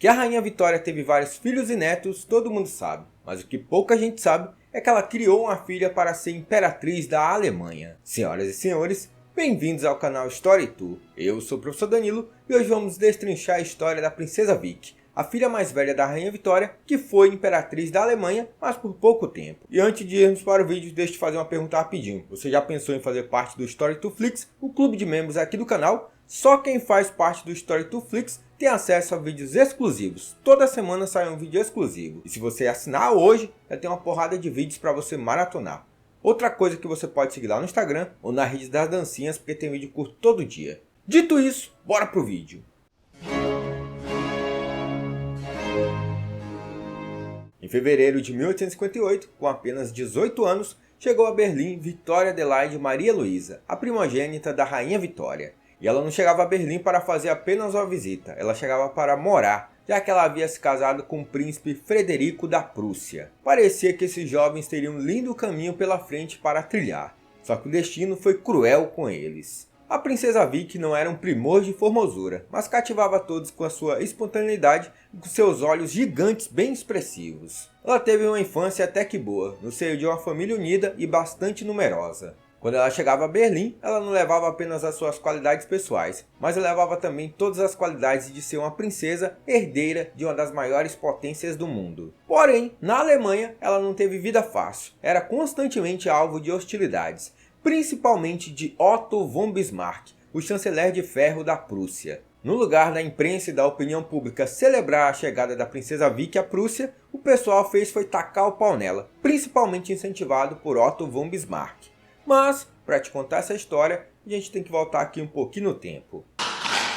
Que a Rainha Vitória teve vários filhos e netos, todo mundo sabe. Mas o que pouca gente sabe é que ela criou uma filha para ser imperatriz da Alemanha. Senhoras e senhores, bem-vindos ao canal Story Tour. Eu sou o professor Danilo e hoje vamos destrinchar a história da Princesa Vicky, a filha mais velha da Rainha Vitória, que foi imperatriz da Alemanha, mas por pouco tempo. E antes de irmos para o vídeo, deixa eu te fazer uma pergunta rapidinho. Você já pensou em fazer parte do Story Tour Flix, o clube de membros aqui do canal? Só quem faz parte do Story Tour Flix tem acesso a vídeos exclusivos. Toda semana sai um vídeo exclusivo. E se você assinar hoje, já tem uma porrada de vídeos para você maratonar. Outra coisa que você pode seguir lá no Instagram ou na rede das dancinhas, porque tem vídeo curto todo dia. Dito isso, bora pro vídeo. Em fevereiro de 1858, com apenas 18 anos, chegou a Berlim Vitória Adelaide Maria Luísa, a primogênita da Rainha Vitória. E ela não chegava a Berlim para fazer apenas uma visita, ela chegava para morar, já que ela havia se casado com o príncipe Frederico da Prússia. Parecia que esses jovens teriam um lindo caminho pela frente para trilhar, só que o destino foi cruel com eles. A princesa Vicky não era um primor de formosura, mas cativava todos com a sua espontaneidade e com seus olhos gigantes bem expressivos. Ela teve uma infância até que boa, no seio de uma família unida e bastante numerosa. Quando ela chegava a Berlim, ela não levava apenas as suas qualidades pessoais, mas levava também todas as qualidades de ser uma princesa herdeira de uma das maiores potências do mundo. Porém, na Alemanha, ela não teve vida fácil, era constantemente alvo de hostilidades, principalmente de Otto von Bismarck, o chanceler de ferro da Prússia. No lugar da imprensa e da opinião pública celebrar a chegada da princesa Vicky à Prússia, o pessoal fez foi tacar o pau nela, principalmente incentivado por Otto von Bismarck. Mas, para te contar essa história, a gente tem que voltar aqui um pouquinho no tempo.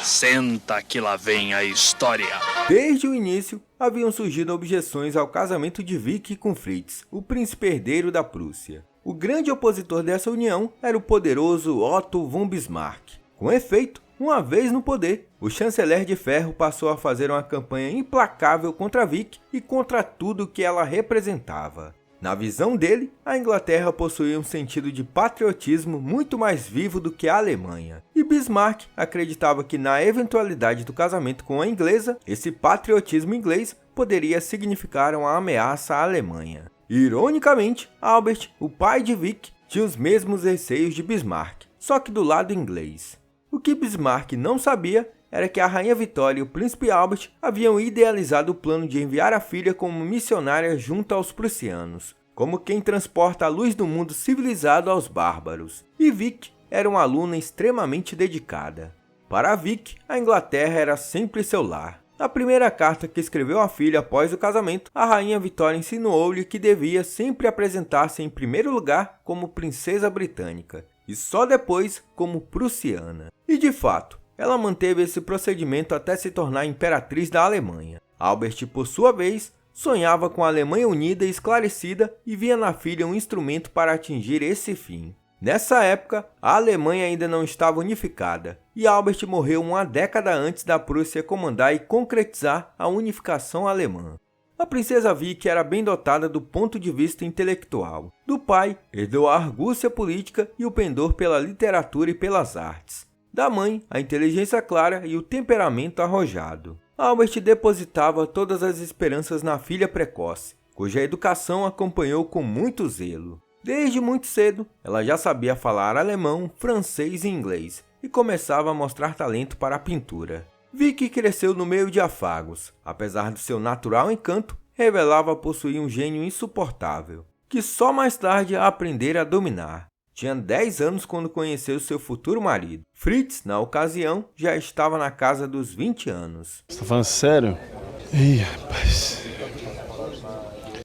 Senta que lá vem a história. Desde o início, haviam surgido objeções ao casamento de Vicky com Fritz, o príncipe herdeiro da Prússia. O grande opositor dessa união era o poderoso Otto von Bismarck. Com efeito, uma vez no poder, o chanceler de ferro passou a fazer uma campanha implacável contra Vicky e contra tudo que ela representava. Na visão dele, a Inglaterra possuía um sentido de patriotismo muito mais vivo do que a Alemanha. E Bismarck acreditava que na eventualidade do casamento com a inglesa, esse patriotismo inglês poderia significar uma ameaça à Alemanha. Ironicamente, Albert, o pai de Vicky, tinha os mesmos receios de Bismarck, só que do lado inglês. O que Bismarck não sabia era que a Rainha Vitória e o Príncipe Albert haviam idealizado o plano de enviar a filha como missionária junto aos prussianos, como quem transporta a luz do mundo civilizado aos bárbaros. E Vicky era uma aluna extremamente dedicada. Para Vicky, a Inglaterra era sempre seu lar. Na primeira carta que escreveu à filha após o casamento, a Rainha Vitória insinuou-lhe que devia sempre apresentar-se em primeiro lugar como princesa britânica, e só depois como prussiana. E de fato, ela manteve esse procedimento até se tornar imperatriz da Alemanha. Albert, por sua vez, sonhava com a Alemanha unida e esclarecida e via na filha um instrumento para atingir esse fim. Nessa época, a Alemanha ainda não estava unificada, e Albert morreu uma década antes da Prússia comandar e concretizar a unificação alemã. A princesa Vicky era bem dotada do ponto de vista intelectual. Do pai, herdou a argúcia política e o pendor pela literatura e pelas artes. Da mãe, a inteligência clara e o temperamento arrojado. Albert depositava todas as esperanças na filha precoce, cuja educação acompanhou com muito zelo. Desde muito cedo, ela já sabia falar alemão, francês e inglês, e começava a mostrar talento para a pintura. Vicky cresceu no meio de afagos. Apesar do seu natural encanto, revelava possuir um gênio insuportável, que só mais tarde aprendera a dominar. Tinha 10 anos quando conheceu seu futuro marido. Fritz, na ocasião, já estava na casa dos 20 anos. Você tá falando sério? Ih, rapaz.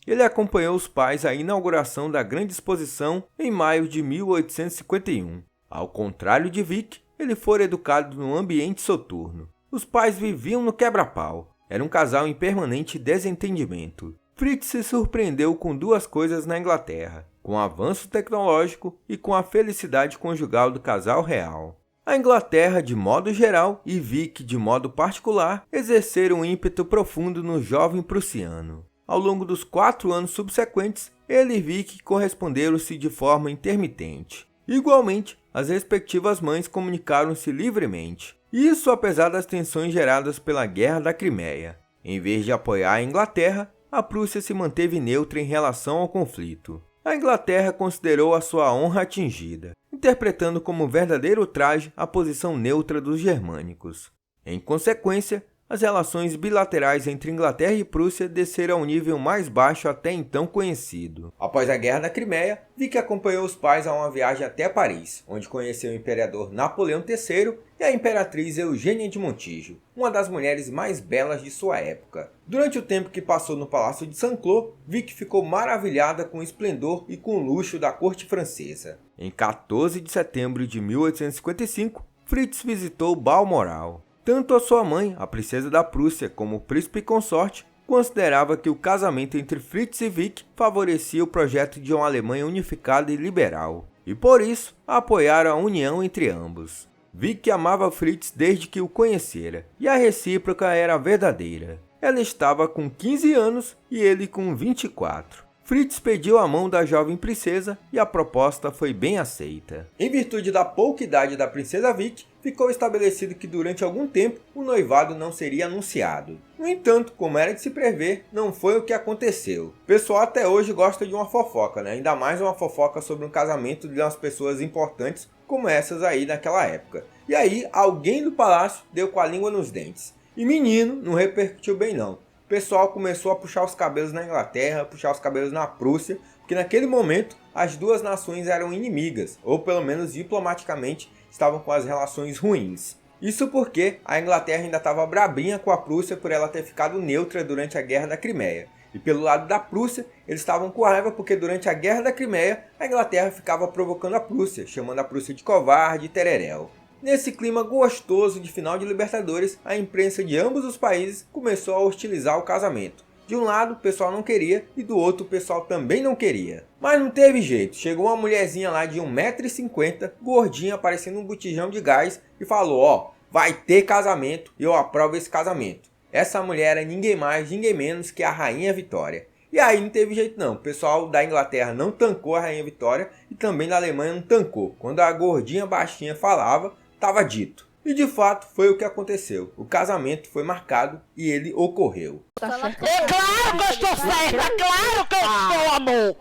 Ele acompanhou os pais à inauguração da grande exposição em maio de 1851. Ao contrário de Vicky, ele fora educado num ambiente soturno. Os pais viviam no quebra-pau. Era um casal em permanente desentendimento. Fritz se surpreendeu com duas coisas na Inglaterra: com o avanço tecnológico e com a felicidade conjugal do casal real. A Inglaterra, de modo geral, e Vicky, de modo particular, exerceram um ímpeto profundo no jovem prussiano. Ao longo dos 4 anos subsequentes, ele e Vicky corresponderam-se de forma intermitente. Igualmente, as respectivas mães comunicaram-se livremente. Isso apesar das tensões geradas pela Guerra da Crimeia. Em vez de apoiar a Inglaterra, a Prússia se manteve neutra em relação ao conflito. A Inglaterra considerou a sua honra atingida, interpretando como verdadeiro ultraje a posição neutra dos germânicos. Em consequência, as relações bilaterais entre Inglaterra e Prússia desceram ao nível mais baixo até então conhecido. Após a Guerra da Crimeia, Vic acompanhou os pais a uma viagem até Paris, onde conheceu o imperador Napoleão III e a imperatriz Eugênia de Montijo, uma das mulheres mais belas de sua época. Durante o tempo que passou no Palácio de Saint-Cloud, Vic ficou maravilhada com o esplendor e com o luxo da corte francesa. Em 14 de setembro de 1855, Fritz visitou Balmoral. Tanto a sua mãe, a princesa da Prússia, como o príncipe consorte, considerava que o casamento entre Fritz e Vic favorecia o projeto de uma Alemanha unificada e liberal, e por isso apoiaram a união entre ambos. Vic amava Fritz desde que o conhecera, e a recíproca era verdadeira. Ela estava com 15 anos e ele com 24. Fritz pediu a mão da jovem princesa e a proposta foi bem aceita. Em virtude da pouca idade da princesa Vic, ficou estabelecido que durante algum tempo o noivado não seria anunciado. No entanto, como era de se prever, não foi o que aconteceu. O pessoal até hoje gosta de uma fofoca, né? Ainda mais uma fofoca sobre um casamento de umas pessoas importantes como essas aí naquela época. E aí, alguém do palácio deu com a língua nos dentes. E menino, não repercutiu bem não. O pessoal começou a puxar os cabelos na Inglaterra, puxar os cabelos na Prússia, porque naquele momento as duas nações eram inimigas, ou pelo menos diplomaticamente estavam com as relações ruins. Isso porque a Inglaterra ainda estava brabinha com a Prússia por ela ter ficado neutra durante a Guerra da Crimeia. E pelo lado da Prússia, eles estavam com raiva porque durante a Guerra da Crimeia, a Inglaterra ficava provocando a Prússia, chamando a Prússia de covarde e tereréu. Nesse clima gostoso de final de Libertadores, a imprensa de ambos os países começou a hostilizar o casamento. De um lado, o pessoal não queria e do outro, o pessoal também não queria. Mas não teve jeito, chegou uma mulherzinha lá de 1,50 m, gordinha, parecendo um botijão de gás, e falou, ó, vai ter casamento e eu aprovo esse casamento. Essa mulher era ninguém mais, ninguém menos que a Rainha Vitória. E aí não teve jeito não, o pessoal da Inglaterra não tancou a Rainha Vitória e também da Alemanha não tancou. Quando a gordinha baixinha falava, estava dito. E de fato foi o que aconteceu. O casamento foi marcado e ele ocorreu. É claro que eu estou certa! Claro que eu estou, amor!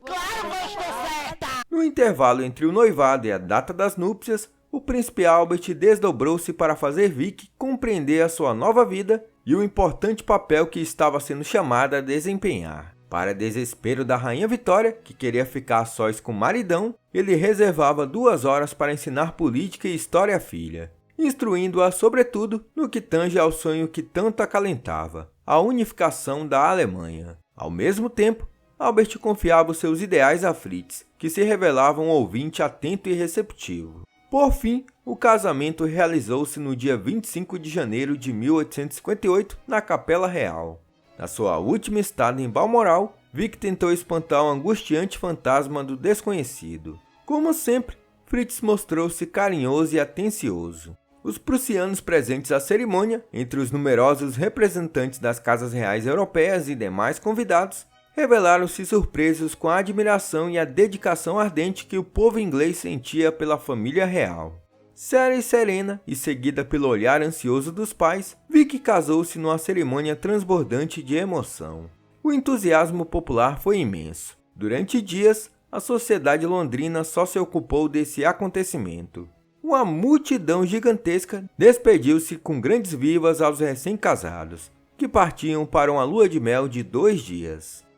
Claro que eu estou certa! No intervalo entre o noivado e a data das núpcias, o príncipe Albert desdobrou-se para fazer Vic compreender a sua nova vida e o importante papel que estava sendo chamada a desempenhar. Para desespero da Rainha Vitória, que queria ficar a sós com o maridão, ele reservava 2 horas para ensinar política e história à filha, instruindo-a sobretudo no que tange ao sonho que tanto acalentava, a unificação da Alemanha. Ao mesmo tempo, Albert confiava os seus ideais a Fritz, que se revelava um ouvinte atento e receptivo. Por fim, o casamento realizou-se no dia 25 de janeiro de 1858, na Capela Real. Na sua última estada em Balmoral, Vic tentou espantar o angustiante fantasma do desconhecido. Como sempre, Fritz mostrou-se carinhoso e atencioso. Os prussianos presentes à cerimônia, entre os numerosos representantes das casas reais europeias e demais convidados, revelaram-se surpresos com a admiração e a dedicação ardente que o povo inglês sentia pela família real. Séria e serena, e seguida pelo olhar ansioso dos pais, Vic casou-se numa cerimônia transbordante de emoção. O entusiasmo popular foi imenso. Durante dias, a sociedade londrina só se ocupou desse acontecimento. Uma multidão gigantesca despediu-se com grandes vivas aos recém-casados, que partiam para uma lua de mel de 2 dias.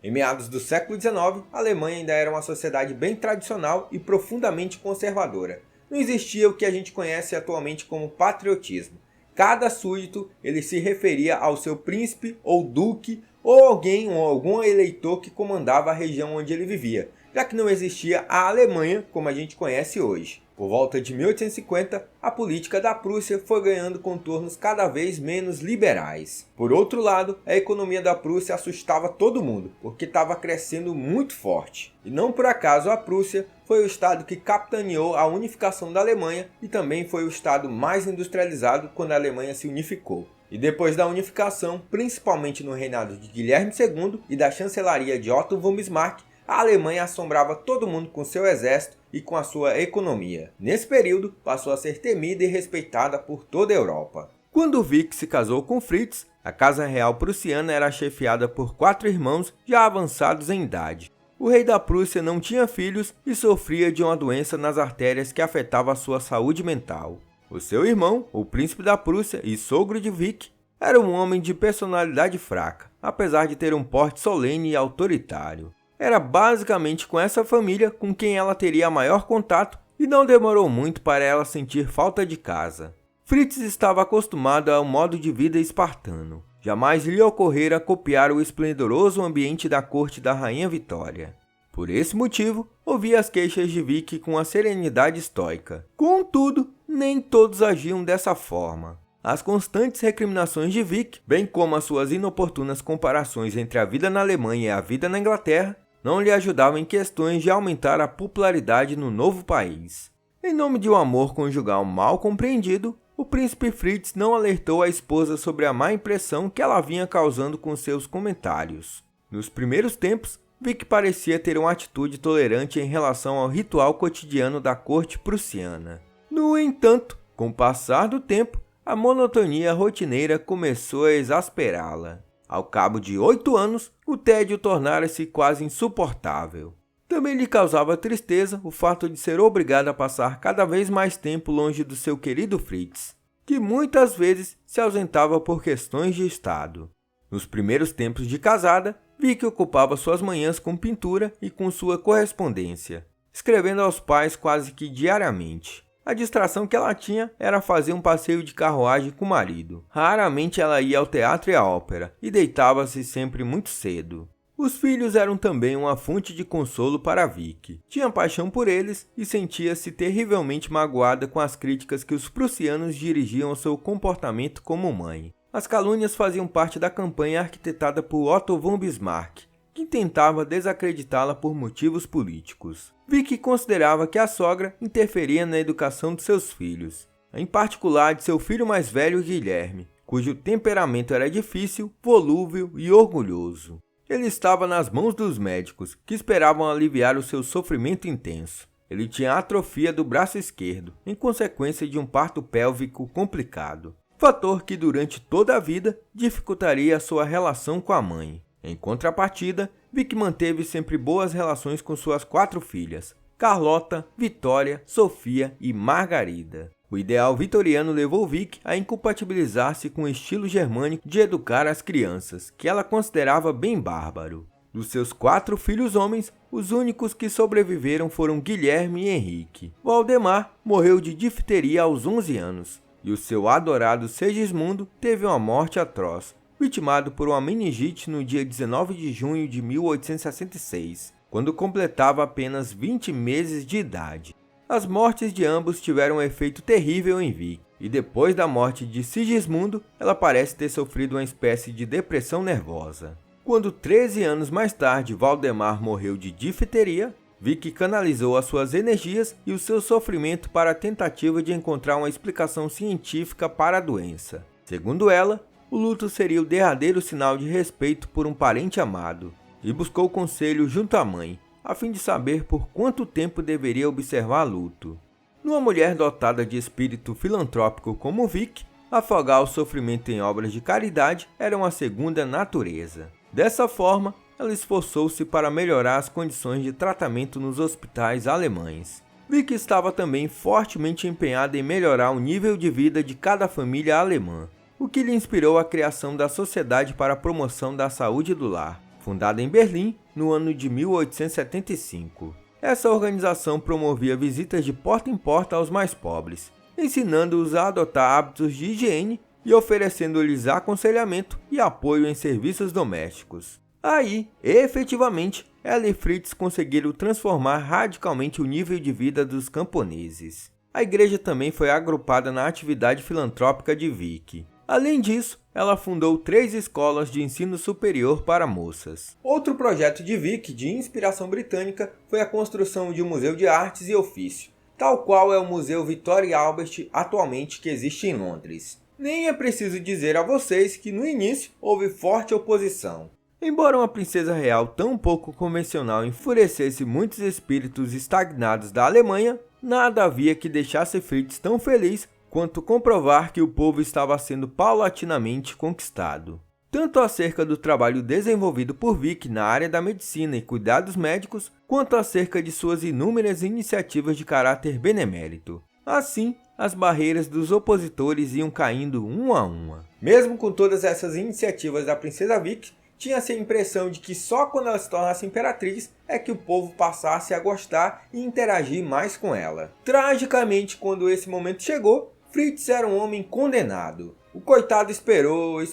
Em meados do século XIX, a Alemanha ainda era uma sociedade bem tradicional e profundamente conservadora. Não existia o que a gente conhece atualmente como patriotismo. Cada súdito ele se referia ao seu príncipe ou duque ou alguém ou algum eleitor que comandava a região onde ele vivia, já que não existia a Alemanha como a gente conhece hoje. Por volta de 1850, a política da Prússia foi ganhando contornos cada vez menos liberais. Por outro lado, a economia da Prússia assustava todo mundo, porque estava crescendo muito forte. E não por acaso a Prússia foi o estado que capitaneou a unificação da Alemanha e também foi o estado mais industrializado quando a Alemanha se unificou. E depois da unificação, principalmente no reinado de Guilherme II e da chancelaria de Otto von Bismarck, a Alemanha assombrava todo mundo com seu exército e com a sua economia. Nesse período, passou a ser temida e respeitada por toda a Europa. Quando Vic se casou com Fritz, a casa real prussiana era chefiada por 4 irmãos já avançados em idade. O rei da Prússia não tinha filhos e sofria de uma doença nas artérias que afetava a sua saúde mental. O seu irmão, o príncipe da Prússia e sogro de Vic, era um homem de personalidade fraca, apesar de ter um porte solene e autoritário. Era basicamente com essa família com quem ela teria maior contato e não demorou muito para ela sentir falta de casa. Fritz estava acostumado ao modo de vida espartano. Jamais lhe ocorrera copiar o esplendoroso ambiente da corte da Rainha Vitória. Por esse motivo, ouvia as queixas de Vic com a serenidade estoica. Contudo, nem todos agiam dessa forma. As constantes recriminações de Vic, bem como as suas inoportunas comparações entre a vida na Alemanha e a vida na Inglaterra, não lhe ajudavam em questões de aumentar a popularidade no novo país. Em nome de um amor conjugal mal compreendido, o príncipe Fritz não alertou a esposa sobre a má impressão que ela vinha causando com seus comentários. Nos primeiros tempos, Vic parecia ter uma atitude tolerante em relação ao ritual cotidiano da corte prussiana. No entanto, com o passar do tempo, a monotonia rotineira começou a exasperá-la. Ao cabo de 8 anos, o tédio tornara-se quase insuportável. Também lhe causava tristeza o fato de ser obrigada a passar cada vez mais tempo longe do seu querido Fritz, que muitas vezes se ausentava por questões de estado. Nos primeiros tempos de casada, Vic ocupava suas manhãs com pintura e com sua correspondência, escrevendo aos pais quase que diariamente. A distração que ela tinha era fazer um passeio de carruagem com o marido. Raramente ela ia ao teatro e à ópera, e deitava-se sempre muito cedo. Os filhos eram também uma fonte de consolo para Vic. Tinha paixão por eles e sentia-se terrivelmente magoada com as críticas que os prussianos dirigiam ao seu comportamento como mãe. As calúnias faziam parte da campanha arquitetada por Otto von Bismarck, que tentava desacreditá-la por motivos políticos. Vic considerava que a sogra interferia na educação de seus filhos, em particular de seu filho mais velho Guilherme, cujo temperamento era difícil, volúvel e orgulhoso. Ele estava nas mãos dos médicos, que esperavam aliviar o seu sofrimento intenso. Ele tinha atrofia do braço esquerdo, em consequência de um parto pélvico complicado, fator que durante toda a vida dificultaria a sua relação com a mãe. Em contrapartida, Vic manteve sempre boas relações com suas 4 filhas, Carlota, Vitória, Sofia e Margarida. O ideal vitoriano levou Vic a incompatibilizar-se com o estilo germânico de educar as crianças, que ela considerava bem bárbaro. Dos seus 4 filhos homens, os únicos que sobreviveram foram Guilherme e Henrique. Valdemar morreu de difteria aos 11 anos, e o seu adorado Segismundo teve uma morte atroz, vitimado por uma meningite no dia 19 de junho de 1866, quando completava apenas 20 meses de idade. As mortes de ambos tiveram um efeito terrível em Vic, e depois da morte de Sigismundo, ela parece ter sofrido uma espécie de depressão nervosa. Quando 13 anos mais tarde Valdemar morreu de difteria, Vic canalizou as suas energias e o seu sofrimento para a tentativa de encontrar uma explicação científica para a doença. Segundo ela, o luto seria o derradeiro sinal de respeito por um parente amado, e buscou conselho junto à mãe, a fim de saber por quanto tempo deveria observar luto. Numa mulher dotada de espírito filantrópico como Vic, afogar o sofrimento em obras de caridade era uma segunda natureza. Dessa forma, ela esforçou-se para melhorar as condições de tratamento nos hospitais alemães. Vic estava também fortemente empenhada em melhorar o nível de vida de cada família alemã, o que lhe inspirou a criação da Sociedade para a Promoção da Saúde do Lar, fundada em Berlim no ano de 1875. Essa organização promovia visitas de porta em porta aos mais pobres, ensinando-os a adotar hábitos de higiene e oferecendo-lhes aconselhamento e apoio em serviços domésticos. Aí, efetivamente, ela e Fritz conseguiram transformar radicalmente o nível de vida dos camponeses. A igreja também foi agrupada na atividade filantrópica de Vic. Além disso, ela fundou 3 escolas de ensino superior para moças. Outro projeto de Vic, de inspiração britânica, foi a construção de um museu de artes e ofício, tal qual é o Museu Victoria Albert atualmente que existe em Londres. Nem é preciso dizer a vocês que no início houve forte oposição. Embora uma princesa real tão pouco convencional enfurecesse muitos espíritos estagnados da Alemanha, nada havia que deixasse Fritz tão feliz quanto comprovar que o povo estava sendo paulatinamente conquistado. Tanto acerca do trabalho desenvolvido por Vick na área da medicina e cuidados médicos, quanto acerca de suas inúmeras iniciativas de caráter benemérito. Assim, as barreiras dos opositores iam caindo uma a uma. Mesmo com todas essas iniciativas da princesa Vick, tinha-se a impressão de que só quando ela se tornasse imperatriz é que o povo passasse a gostar e interagir mais com ela. Tragicamente, quando esse momento chegou, Fritz era um homem condenado. O coitado esperou, e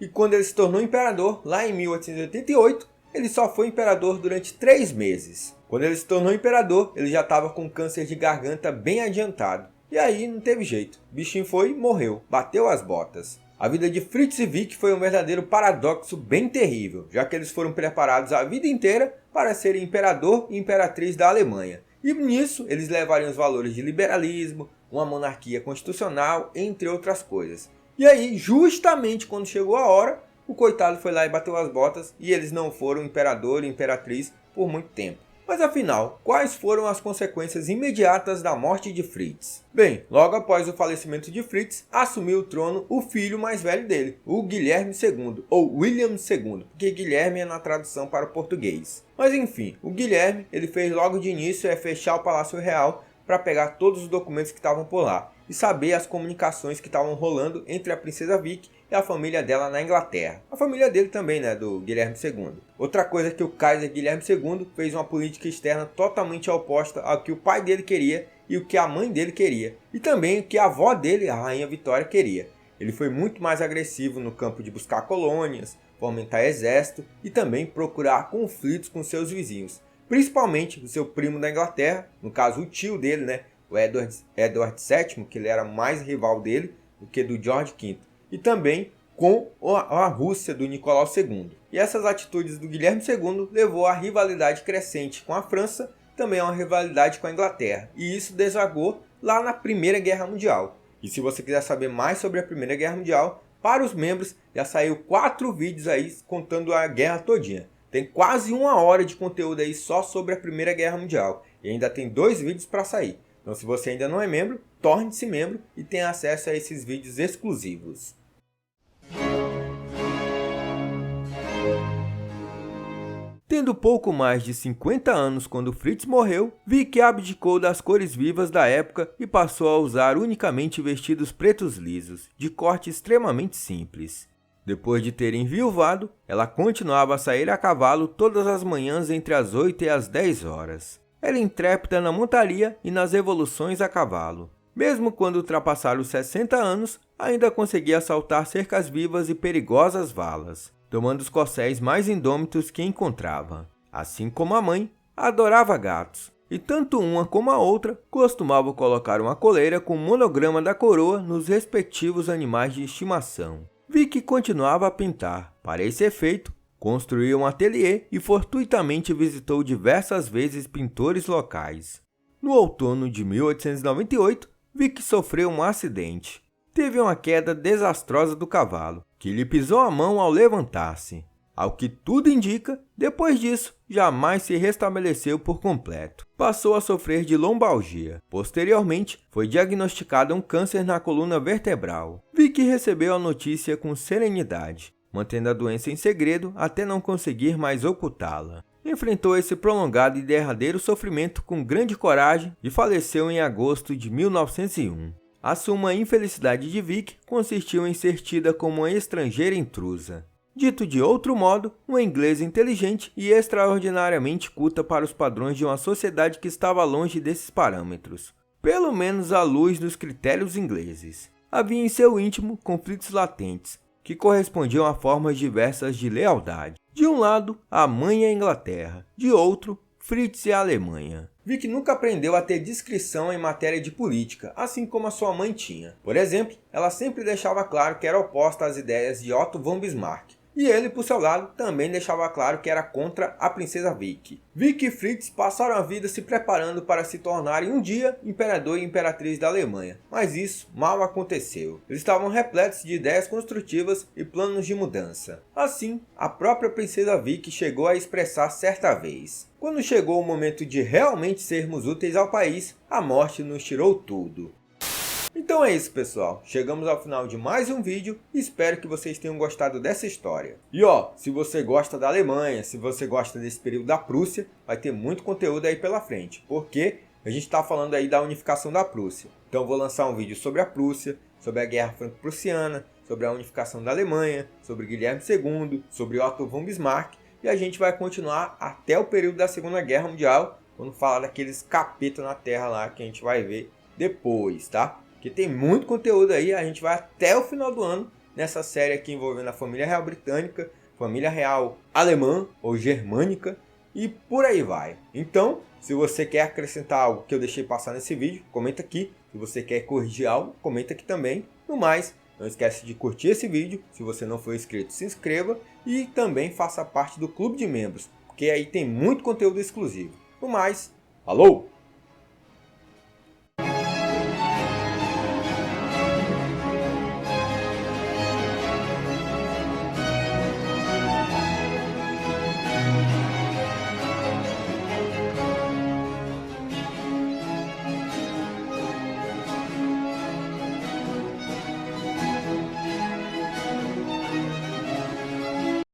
quando ele se tornou imperador, lá em 1888, ele só foi imperador durante 3 meses. Quando ele se tornou imperador, ele já estava com câncer de garganta bem adiantado. E aí não teve jeito, o bichinho foi e morreu, bateu as botas. A vida de Fritz e Vick foi um verdadeiro paradoxo bem terrível, já que eles foram preparados a vida inteira para serem imperador e imperatriz da Alemanha. E nisso, eles levariam os valores de liberalismo, uma monarquia constitucional, entre outras coisas. E aí, justamente quando chegou a hora, o coitado foi lá e bateu as botas e eles não foram imperador e imperatriz por muito tempo. Mas afinal, quais foram as consequências imediatas da morte de Fritz? Bem, logo após o falecimento de Fritz, assumiu o trono o filho mais velho dele, o Guilherme II, ou William II, porque Guilherme é na tradução para o português. Mas enfim, o Guilherme ele fez logo de início fechar o Palácio Real para pegar todos os documentos que estavam por lá e saber as comunicações que estavam rolando entre a princesa Vick e a família dela na Inglaterra. A família dele também, né, do Guilherme II. Outra coisa é que o Kaiser Guilherme II fez uma política externa totalmente oposta ao que o pai dele queria e o que a mãe dele queria. E também o que a avó dele, a Rainha Vitória, queria. Ele foi muito mais agressivo no campo de buscar colônias, fomentar exército e também procurar conflitos com seus vizinhos. Principalmente o seu primo da Inglaterra, no caso o tio dele, né, o Edward VII, que ele era mais rival dele do que do George V. E também com a Rússia do Nicolau II. E essas atitudes do Guilherme II levou a rivalidade crescente com a França, também a uma rivalidade com a Inglaterra. E isso desagou lá na Primeira Guerra Mundial. E se você quiser saber mais sobre a Primeira Guerra Mundial, para os membros já saiu 4 vídeos aí contando a guerra todinha. Tem quase 1 hora de conteúdo aí só sobre a Primeira Guerra Mundial. E ainda tem 2 vídeos para sair. Então se você ainda não é membro, torne-se membro e tenha acesso a esses vídeos exclusivos. Tendo pouco mais de 50 anos quando Fritz morreu, Vick abdicou das cores vivas da época e passou a usar unicamente vestidos pretos lisos, de corte extremamente simples. Depois de ter enviuvado, ela continuava a sair a cavalo todas as manhãs entre as 8 e as 10 horas. Era intrépida na montaria e nas evoluções a cavalo. Mesmo quando ultrapassara os 60 anos, ainda conseguia saltar cercas vivas e perigosas valas, tomando os corcéis mais indômitos que encontrava. Assim como a mãe, adorava gatos, e tanto uma como a outra costumavam colocar uma coleira com o monograma da coroa nos respectivos animais de estimação. Vick continuava a pintar. Para esse efeito, construiu um ateliê e fortuitamente visitou diversas vezes pintores locais. No outono de 1898, Vick sofreu um acidente. Teve uma queda desastrosa do cavalo, que lhe pisou a mão ao levantar-se. Ao que tudo indica, depois disso, jamais se restabeleceu por completo. Passou a sofrer de lombalgia. Posteriormente, foi diagnosticado um câncer na coluna vertebral. Vick recebeu a notícia com serenidade, mantendo a doença em segredo até não conseguir mais ocultá-la. Enfrentou esse prolongado e derradeiro sofrimento com grande coragem e faleceu em agosto de 1901. A suma infelicidade de Vick consistiu em ser tida como uma estrangeira intrusa. Dito de outro modo, uma inglesa inteligente e extraordinariamente culta para os padrões de uma sociedade que estava longe desses parâmetros, pelo menos à luz dos critérios ingleses. Havia em seu íntimo conflitos latentes, que correspondiam a formas diversas de lealdade. De um lado, a mãe e a Inglaterra, de outro, Fritz e a Alemanha. Vick nunca aprendeu a ter discrição em matéria de política, assim como a sua mãe tinha. Por exemplo, ela sempre deixava claro que era oposta às ideias de Otto von Bismarck, E ele, por seu lado, também deixava claro que era contra a princesa Vicky. Vicky e Fritz passaram a vida se preparando para se tornarem um dia imperador e imperatriz da Alemanha, mas isso mal aconteceu. Eles estavam repletos de ideias construtivas e planos de mudança. Assim, a própria princesa Vicky chegou a expressar certa vez: quando chegou o momento de realmente sermos úteis ao país, a morte nos tirou tudo. Então é isso, pessoal, chegamos ao final de mais um vídeo e espero que vocês tenham gostado dessa história. E se você gosta da Alemanha, se você gosta desse período da Prússia, vai ter muito conteúdo aí pela frente, porque a gente está falando aí da unificação da Prússia. Então eu vou lançar um vídeo sobre a Prússia, sobre a Guerra Franco-Prussiana, sobre a unificação da Alemanha, sobre Guilherme II, sobre Otto von Bismarck, e a gente vai continuar até o período da Segunda Guerra Mundial, quando falar daqueles capeta na Terra lá que a gente vai ver depois, tá? Porque tem muito conteúdo aí, a gente vai até o final do ano nessa série aqui envolvendo a família real britânica, família real alemã ou germânica e por aí vai. Então, se você quer acrescentar algo que eu deixei passar nesse vídeo, comenta aqui. Se você quer corrigir algo, comenta aqui também. No mais, não esquece de curtir esse vídeo. Se você não for inscrito, se inscreva e também faça parte do clube de membros, porque aí tem muito conteúdo exclusivo. No mais, falou!